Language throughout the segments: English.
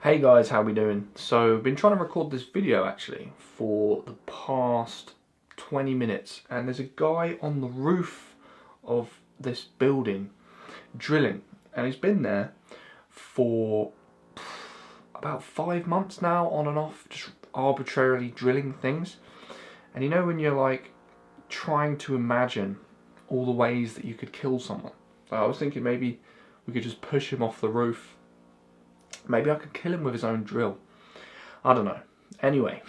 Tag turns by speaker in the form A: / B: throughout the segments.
A: Hey guys, how we doing? So, been trying to record this video actually for the past 20 minutes, and there's a guy on the roof of this building drilling, and he's been there for about 5 months now, on and off, just arbitrarily drilling things. And you know when you're like trying to imagine all the ways that you could kill someone? So I was thinking maybe we could just push him off the roof. Maybe I could kill him with his own drill. I don't know. Anyway,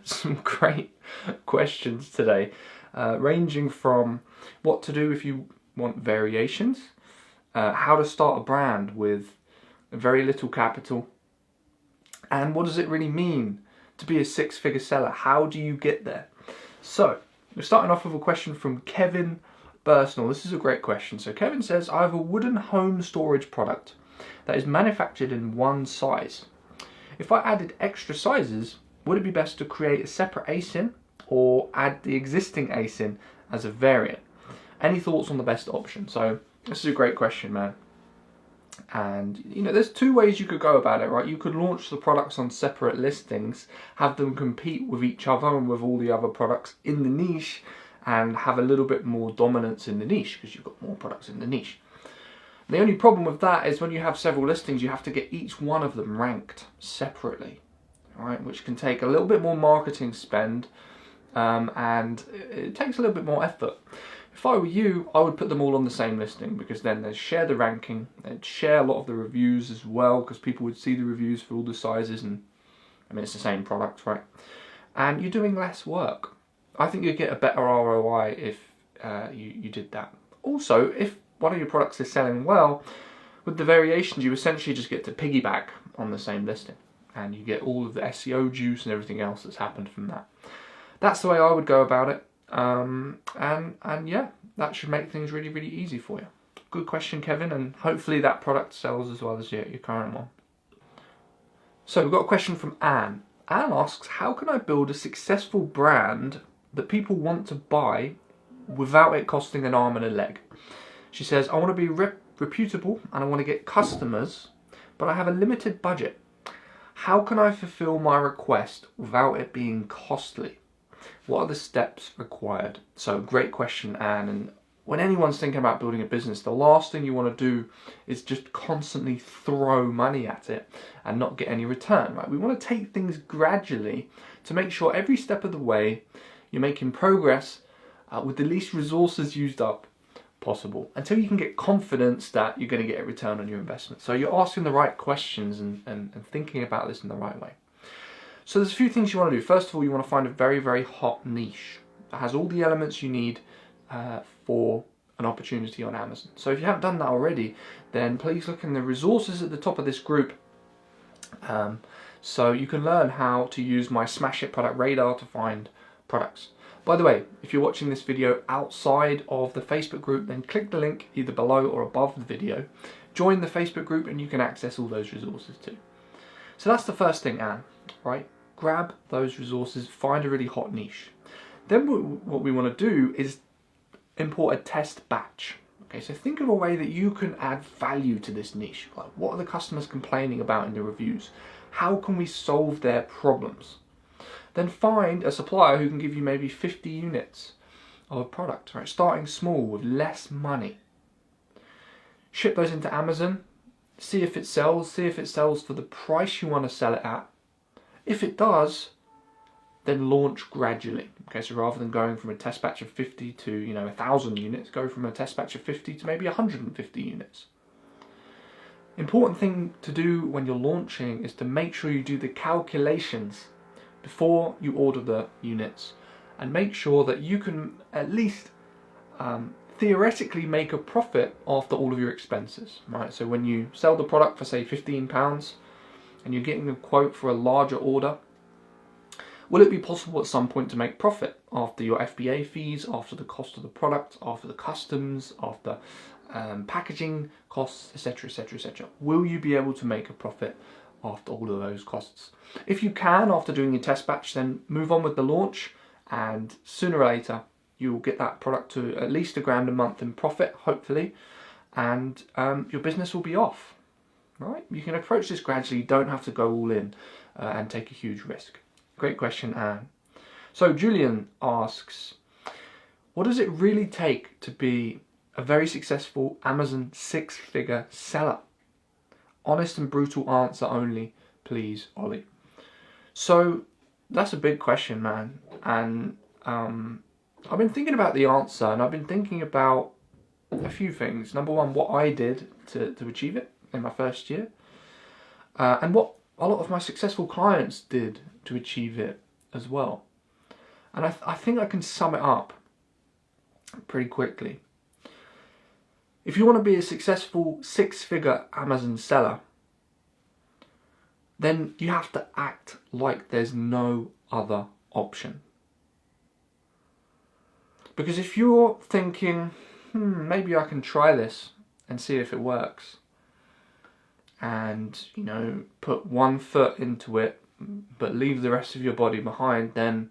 A: some great questions today, ranging from what to do if you want variations, how to start a brand with very little capital, and what does it really mean to be a six-figure seller? How do you get there? So, we're starting off with a question from Kevin Bursnall. This is a great question. So Kevin says, I have a wooden home storage product that is manufactured in one size. If I added extra sizes, would it be best to create a separate ASIN or add the existing ASIN as a variant? Any thoughts on the best option? So this is a great question, man. And you know, there's two ways you could go about it, right? You could launch the products on separate listings, have them compete with each other and with all the other products in the niche, and have a little bit more dominance in the niche because you've got more products in the niche. The only problem with that is when you have several listings, you have to get each one of them ranked separately, right? Which can take a little bit more marketing spend, and it takes a little bit more effort. If I were you, I would put them all on the same listing, because then they'd share the ranking, they'd share a lot of the reviews as well, because people would see the reviews for all the sizes, and I mean, it's the same product, right? And you're doing less work. I think you'd get a better ROI if you did that. Also, if one of your products is selling well, with the variations you essentially just get to piggyback on the same listing, and you get all of the SEO juice and everything else that's happened from that. That's the way I would go about it, and yeah, that should make things really, really easy for you. Good question, Kevin, and hopefully that product sells as well as your current one. So we've got a question from Anne. Anne asks, how can I build a successful brand that people want to buy without it costing an arm and a leg? She says, I want to be reputable and I want to get customers, but I have a limited budget. How can I fulfill my request without it being costly? What are the steps required? So, great question, Anne. And when anyone's thinking about building a business, the last thing you want to do is just constantly throw money at it and not get any return, right? We want to take things gradually to make sure every step of the way you're making progress with the least resources used up possible, until you can get confidence that you're going to get a return on your investment. So you're asking the right questions and thinking about this in the right way. So there's a few things you want to do. First of all, you want to find a very, very hot niche that has all the elements you need for an opportunity on Amazon. So if you haven't done that already, then please look in the resources at the top of this group, so you can learn how to use my Smash It product radar to find products. By the way, if you're watching this video outside of the Facebook group, then click the link either below or above the video. Join the Facebook group and you can access all those resources too. So that's the first thing, Anne, right? Grab those resources, find a really hot niche. Then what we want to do is import a test batch. Okay, so think of a way that you can add value to this niche. Like, what are the customers complaining about in the reviews? How can we solve their problems? Then find a supplier who can give you maybe 50 units of a product, right? Starting small with less money. Ship those into Amazon, see if it sells for the price you want to sell it at. If it does, then launch gradually. Okay, so rather than going from a test batch of 50 to 1,000 units, go from a test batch of 50 to maybe 150 units. Important thing to do when you're launching is to make sure you do the calculations before you order the units, and make sure that you can at least theoretically make a profit after all of your expenses, right? So when you sell the product for say £15 and you're getting a quote for a larger order, will it be possible at some point to make profit after your FBA fees, after the cost of the product, after the customs, after packaging costs, etc, etc, etc? Will you be able to make a profit after all of those costs? If you can, after doing your test batch, then move on with the launch, and sooner or later you will get that product to at least £1,000 a month in profit, hopefully, and your business will be off. right? You can approach this gradually. You don't have to go all in and take a huge risk. Great question, Anne. So Julian asks, what does it really take to be a very successful Amazon 6-figure seller? Honest and brutal answer only, please, Ollie. So that's a big question, man. And I've been thinking about the answer, and I've been thinking about a few things. Number one, what I did to achieve it in my first year, and what a lot of my successful clients did to achieve it as well. And I think I can sum it up pretty quickly. If you want to be a successful 6-figure Amazon seller, then you have to act like there's no other option. Because if you're thinking, maybe I can try this and see if it works, and, put one foot into it, but leave the rest of your body behind, then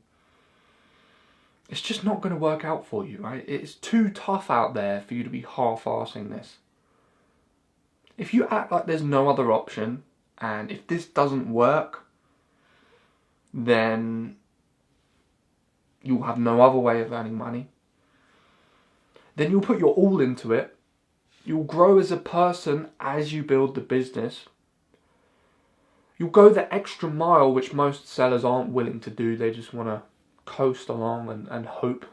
A: it's just not going to work out for you, right? It's too tough out there for you to be half-arsing this. If you act like there's no other option, and if this doesn't work, then you'll have no other way of earning money. Then you'll put your all into it. You'll grow as a person as you build the business. You'll go the extra mile, which most sellers aren't willing to do. They just want to coast along and hope.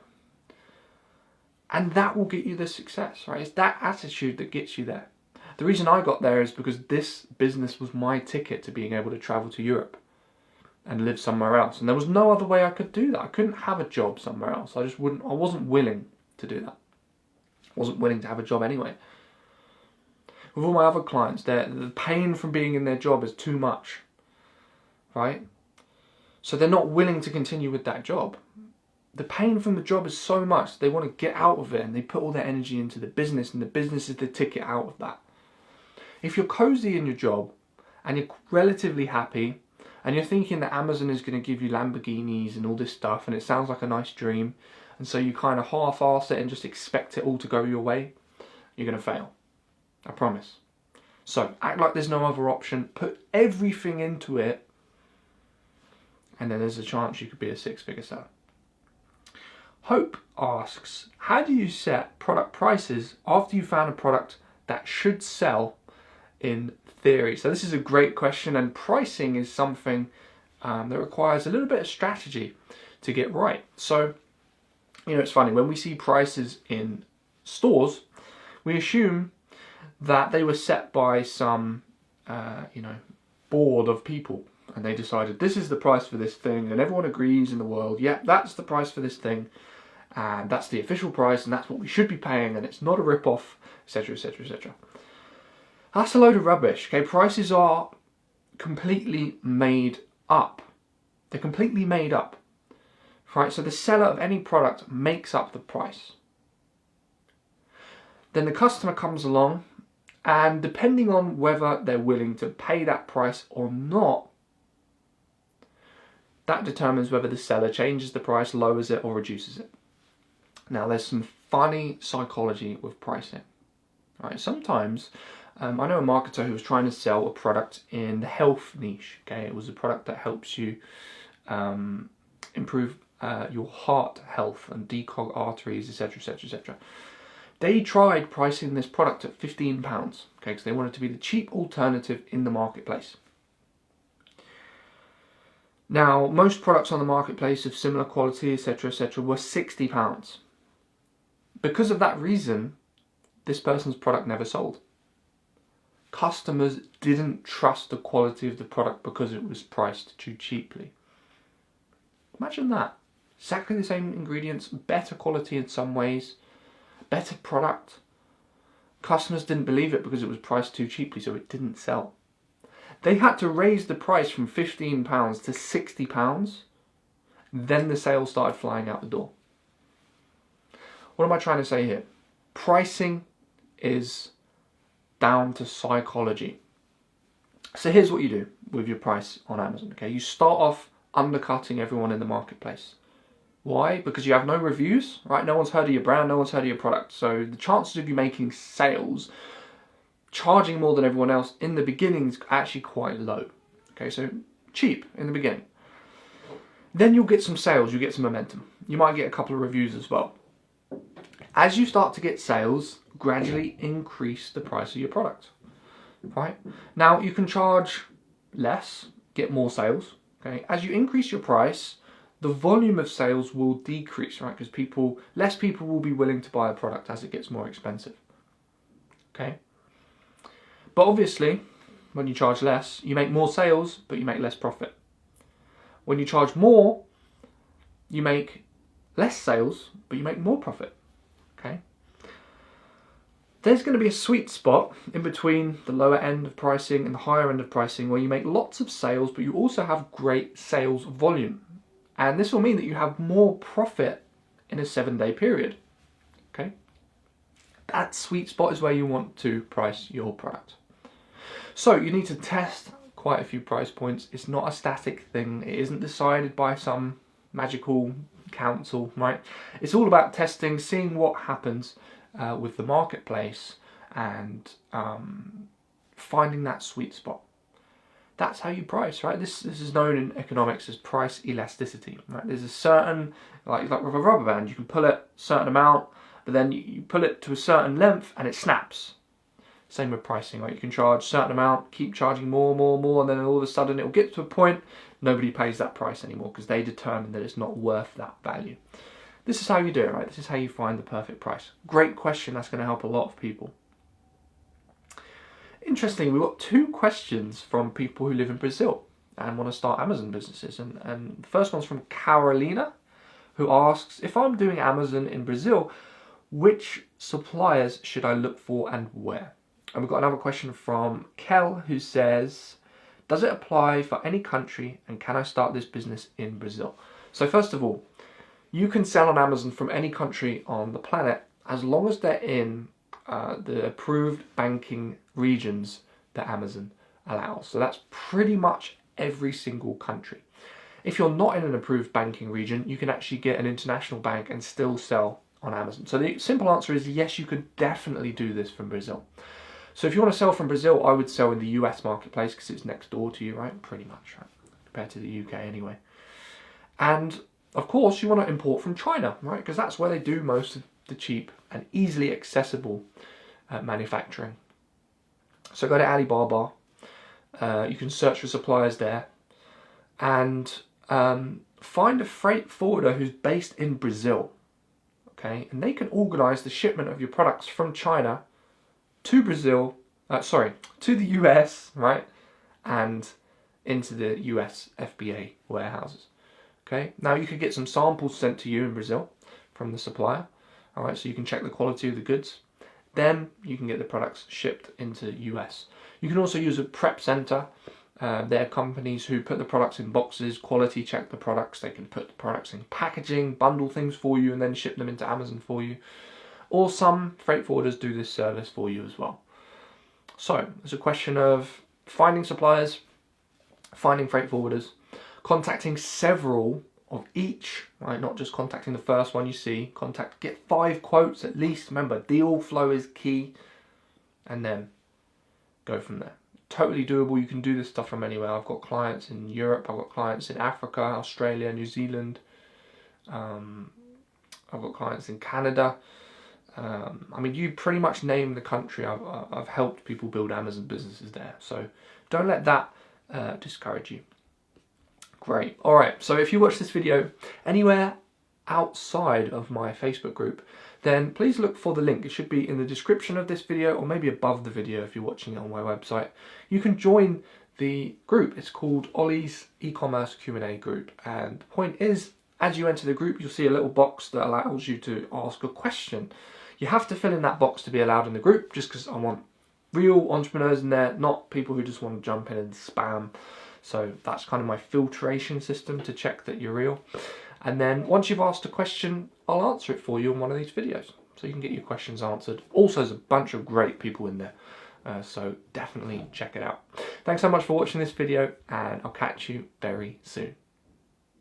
A: And that will get you the success, right? It's that attitude that gets you there. The reason I got there is because this business was my ticket to being able to travel to Europe and live somewhere else. And there was no other way I could do that. I couldn't have a job somewhere else. I wasn't willing to do that. I wasn't willing to have a job anyway. With all my other clients, the pain from being in their job is too much, right? So they're not willing to continue with that job. The pain from the job is so much, they want to get out of it, and they put all their energy into the business, and the business is the ticket out of that. If you're cozy in your job, and you're relatively happy, and you're thinking that Amazon is going to give you Lamborghinis and all this stuff, and it sounds like a nice dream, and so you kind of half-arse it and just expect it all to go your way, you're going to fail. I promise. So act like there's no other option, put everything into it, and then there's a chance you could be a 6-figure seller. Hope asks, how do you set product prices after you found a product that should sell in theory? So this is a great question, and pricing is something that requires a little bit of strategy to get right. So, it's funny, when we see prices in stores, we assume that they were set by some, board of people, and they decided this is the price for this thing, and everyone agrees in the world, yeah, that's the price for this thing, and that's the official price, and that's what we should be paying, and it's not a rip-off, etc., etc., etc. That's a load of rubbish, okay? Prices are completely made up. They're completely made up, right? So the seller of any product makes up the price. Then the customer comes along, and depending on whether they're willing to pay that price or not, that determines whether the seller changes the price, lowers it, or reduces it. Now, there's some funny psychology with pricing, right? Sometimes, I know a marketer who was trying to sell a product in the health niche, okay? It was a product that helps you improve your heart health and declog arteries, etc., etc., etc. They tried pricing this product at £15, okay, because they wanted to be the cheap alternative in the marketplace. Now, most products on the marketplace of similar quality, etc., etc., were £60. Because of that reason, this person's product never sold. Customers didn't trust the quality of the product because it was priced too cheaply. Imagine that. Exactly the same ingredients, better quality in some ways, better product. Customers didn't believe it because it was priced too cheaply, so it didn't sell. They had to raise the price from £15 to £60. Then the sales started flying out the door. What am I trying to say here? Pricing is down to psychology. So here's what you do with your price on Amazon, okay? You start off undercutting everyone in the marketplace. Why? Because you have no reviews, right? No one's heard of your brand, no one's heard of your product. So the chances of you making sales charging more than everyone else in the beginning is actually quite low. Okay, so cheap in the beginning. Then you'll get some sales, you get some momentum. You might get a couple of reviews as well. As you start to get sales, gradually increase the price of your product. Right? Now you can charge less, get more sales. Okay? As you increase your price, the volume of sales will decrease, right? Because less people will be willing to buy a product as it gets more expensive. Okay? But obviously, when you charge less, you make more sales, but you make less profit. When you charge more, you make less sales, but you make more profit. Okay? There's going to be a sweet spot in between the lower end of pricing and the higher end of pricing where you make lots of sales, but you also have great sales volume. And this will mean that you have more profit in a 7-day period. Okay? That sweet spot is where you want to price your product. So you need to test quite a few price points. It's not a static thing. It isn't decided by some magical council, right? It's all about testing, seeing what happens with the marketplace and finding that sweet spot. That's how you price, right? This is known in economics as price elasticity, right? There's a certain, like with a rubber band, you can pull it a certain amount, but then you pull it to a certain length and it snaps. Same with pricing, right? You can charge a certain amount, keep charging more, and then all of a sudden it'll get to a point nobody pays that price anymore because they determine that it's not worth that value. This is how you do it, right? This is how you find the perfect price. Great question. That's going to help a lot of people. Interesting, we've got 2 questions from people who live in Brazil and want to start Amazon businesses. And the first one's from Carolina, who asks, if I'm doing Amazon in Brazil, which suppliers should I look for and where? And we've got another question from Kelle, who says, does it apply for any country and can I start this business in Brazil? So first of all, you can sell on Amazon from any country on the planet as long as they're in the approved banking regions that Amazon allows. So that's pretty much every single country. If you're not in an approved banking region, you can actually get an international bank and still sell on Amazon. So the simple answer is yes, you could definitely do this from Brazil. So if you want to sell from Brazil, I would sell in the US marketplace because it's next door to you, right? Pretty much, right? Compared to the UK anyway. And of course, you want to import from China, right? Because that's where they do most of the cheap and easily accessible manufacturing. So go to Alibaba. You can search for suppliers there and find a freight forwarder who's based in Brazil. Okay, and they can organise the shipment of your products from China to Brazil, to the US, right, and into the US FBA warehouses. Okay, now you could get some samples sent to you in Brazil from the supplier. All right, so you can check the quality of the goods. Then you can get the products shipped into the US. You can also use a prep center. They're companies who put the products in boxes, quality check the products. They can put the products in packaging, bundle things for you, and then ship them into Amazon for you. Or some freight forwarders do this service for you as well. So it's a question of finding suppliers, finding freight forwarders, contacting several of each, right? Not just contacting the first one you see. Get 5 quotes at least. Remember, deal flow is key, and then go from there. Totally doable. You can do this stuff from anywhere. I've got clients in Europe. I've got clients in Africa, Australia, New Zealand. I've got clients in Canada. I mean, you pretty much name the country. I've helped people build Amazon businesses there. So don't let that discourage you. Great. All right. So if you watch this video anywhere outside of my Facebook group, then please look for the link. It should be in the description of this video or maybe above the video if you're watching it on my website. You can join the group. It's called Ollie's e-commerce Q&A group. And the point is, as you enter the group, you'll see a little box that allows you to ask a question. You have to fill in that box to be allowed in the group, just because I want real entrepreneurs in there, not people who just want to jump in and spam. So that's kind of my filtration system to check that you're real. And then once you've asked a question, I'll answer it for you in one of these videos. So you can get your questions answered. Also, there's a bunch of great people in there. So definitely check it out. Thanks so much for watching this video, and I'll catch you very soon.